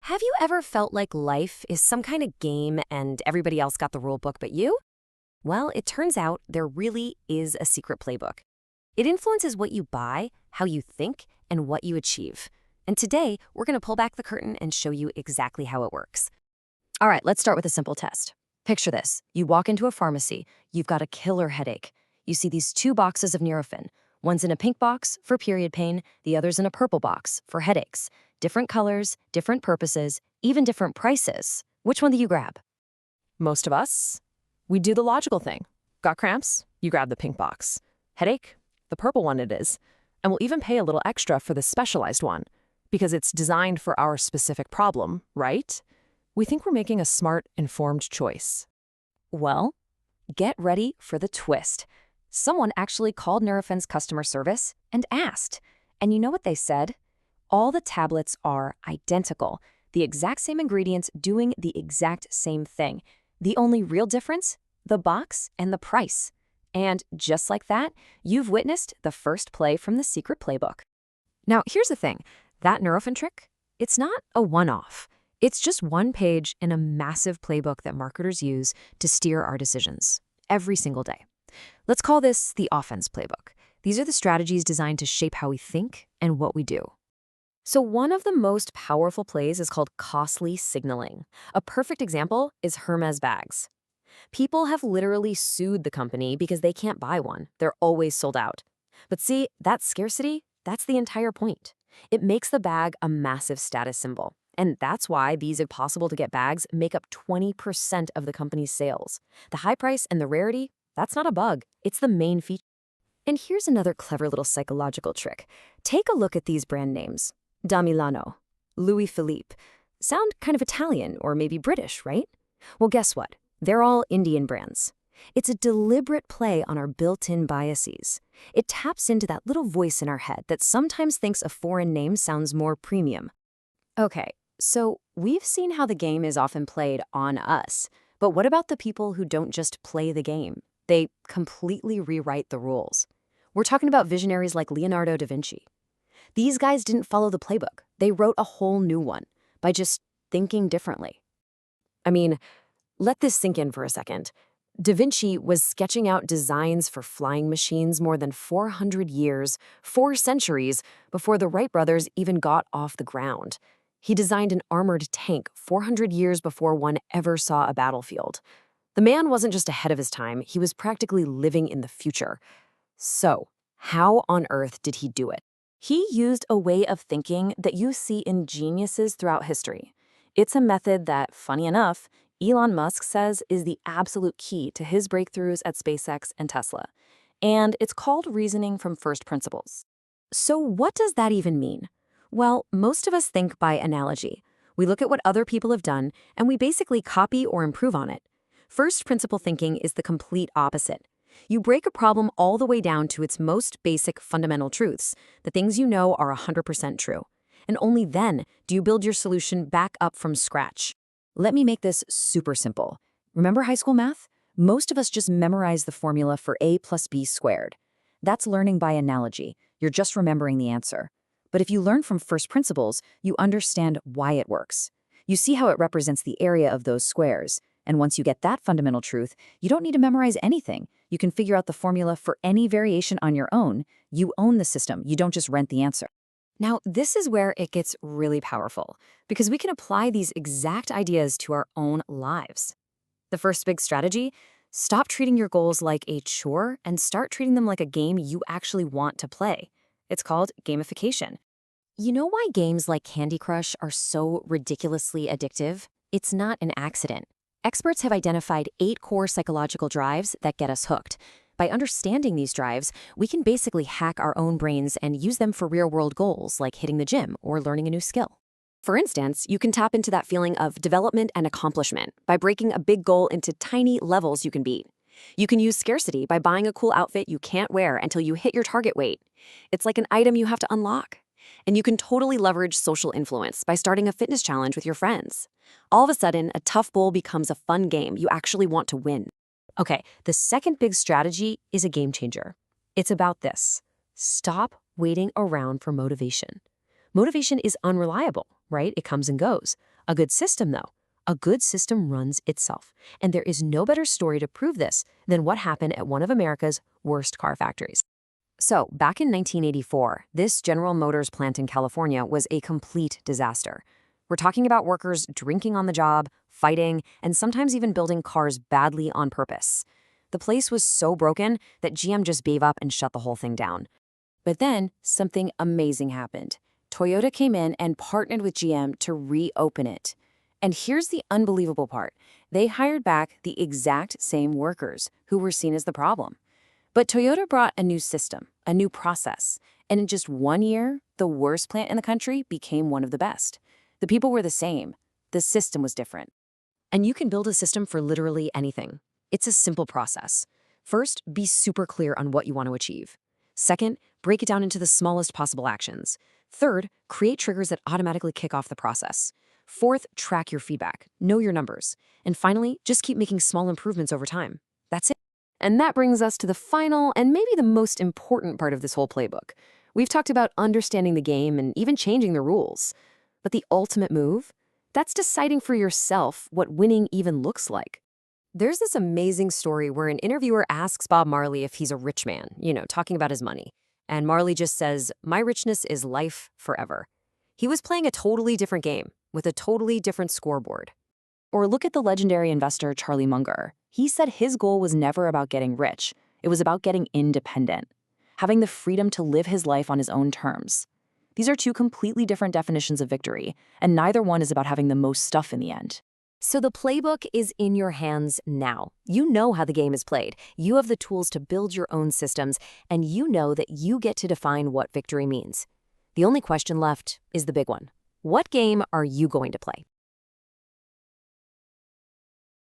Have you ever felt like life is some kind of game and everybody else got the rule book but you? Well, it turns out there really is a secret playbook. It influences what you buy, how you think, and what you achieve. And today, we're going to pull back the curtain and show you exactly how it works. All right, let's start with a simple test. Picture this. You walk into a pharmacy. You've got a killer headache. You see these two boxes of Nurofen. One's in a pink box for period pain, the other's in a purple box for headaches. Different colors, different purposes, even different prices. Which one do you grab? Most of us, we do the logical thing. Got cramps? You grab the pink box. Headache? The purple one it is. And we'll even pay a little extra for the specialized one because it's designed for our specific problem, right? We think we're making a smart, informed choice. Well, get ready for the twist. Someone actually called Nurofen's customer service and asked. And you know what they said? All the tablets are identical, the exact same ingredients doing the exact same thing. The only real difference? The box and the price. And just like that, you've witnessed the first play from the secret playbook. Now, here's the thing. That Nurofen trick, it's not a one-off. It's just one page in a massive playbook that marketers use to steer our decisions every single day. Let's call this the offense playbook. These are the strategies designed to shape how we think and what we do. So one of the most powerful plays is called costly signaling. A perfect example is Hermes bags. People have literally sued the company because they can't buy one. They're always sold out. But see, that scarcity, that's the entire point. It makes the bag a massive status symbol. And that's why these impossible-to-get bags make up 20% of the company's sales. The high price and the rarity, that's not a bug. It's the main feature. And here's another clever little psychological trick. Take a look at these brand names. Da Milano, Louis Philippe. Sound kind of Italian or maybe British, right? Well, guess what? They're all Indian brands. It's a deliberate play on our built-in biases. It taps into that little voice in our head that sometimes thinks a foreign name sounds more premium. Okay, so we've seen how the game is often played on us. But what about the people who don't just play the game? They completely rewrite the rules. We're talking about visionaries like Leonardo da Vinci. These guys didn't follow the playbook. They wrote a whole new one by just thinking differently. I mean, let this sink in for a second. Da Vinci was sketching out designs for flying machines more than 400 years, 4 centuries, before the Wright brothers even got off the ground. He designed an armored tank 400 years before one ever saw a battlefield. The man wasn't just ahead of his time, he was practically living in the future. So, how on earth did he do it? He used a way of thinking that you see in geniuses throughout history. It's a method that, funny enough, Elon Musk says is the absolute key to his breakthroughs at SpaceX and Tesla. And it's called reasoning from first principles. So what does that even mean? Well, most of us think by analogy. We look at what other people have done, and we basically copy or improve on it. First principle thinking is the complete opposite. You break a problem all the way down to its most basic fundamental truths, the things you know are 100% true. And only then do you build your solution back up from scratch. Let me make this super simple. Remember high school math? Most of us just memorize the formula for a plus b squared. That's learning by analogy. You're just remembering the answer. But if you learn from first principles, you understand why it works. You see how it represents the area of those squares. And once you get that fundamental truth, you don't need to memorize anything. You can figure out the formula for any variation on your own. You own the system. You don't just rent the answer. Now, this is where it gets really powerful, because we can apply these exact ideas to our own lives. The first big strategy, stop treating your goals like a chore and start treating them like a game you actually want to play. It's called gamification. You know why games like Candy Crush are so ridiculously addictive? It's not an accident. Experts have identified 8 core psychological drives that get us hooked. By understanding these drives, we can basically hack our own brains and use them for real-world goals like hitting the gym or learning a new skill. For instance, you can tap into that feeling of development and accomplishment by breaking a big goal into tiny levels you can beat. You can use scarcity by buying a cool outfit you can't wear until you hit your target weight. It's like an item you have to unlock. And you can totally leverage social influence by starting a fitness challenge with your friends. All of a sudden, a tough goal becomes a fun game you actually want to win. Okay, the second big strategy is a game changer. It's about this. Stop waiting around for motivation. Motivation is unreliable, right? It comes and goes. A good system, though, a good system runs itself. And there is no better story to prove this than what happened at one of America's worst car factories. So, back in 1984, this General Motors plant in California was a complete disaster. We're talking about workers drinking on the job, fighting, and sometimes even building cars badly on purpose. The place was so broken that GM just gave up and shut the whole thing down. But then something amazing happened. Toyota came in and partnered with GM to reopen it. And here's the unbelievable part. They hired back the exact same workers who were seen as the problem. But Toyota brought a new system, a new process, and in just 1 year, the worst plant in the country became one of the best. The people were the same. The system was different. And you can build a system for literally anything. It's a simple process. First, be super clear on what you want to achieve. Second, break it down into the smallest possible actions. Third, create triggers that automatically kick off the process. Fourth, track your feedback, know your numbers. And finally, just keep making small improvements over time. That's it. And that brings us to the final and maybe the most important part of this whole playbook. We've talked about understanding the game and even changing the rules. But the ultimate move? That's deciding for yourself what winning even looks like. There's this amazing story where an interviewer asks Bob Marley if he's a rich man, talking about his money. And Marley just says, "My richness is life forever." He was playing a totally different game with a totally different scoreboard. Or look at the legendary investor Charlie Munger. He said his goal was never about getting rich. It was about getting independent, having the freedom to live his life on his own terms. These are two completely different definitions of victory, and neither one is about having the most stuff in the end. So the playbook is in your hands now. You know how the game is played. You have the tools to build your own systems, and you know that you get to define what victory means. The only question left is the big one. What game are you going to play?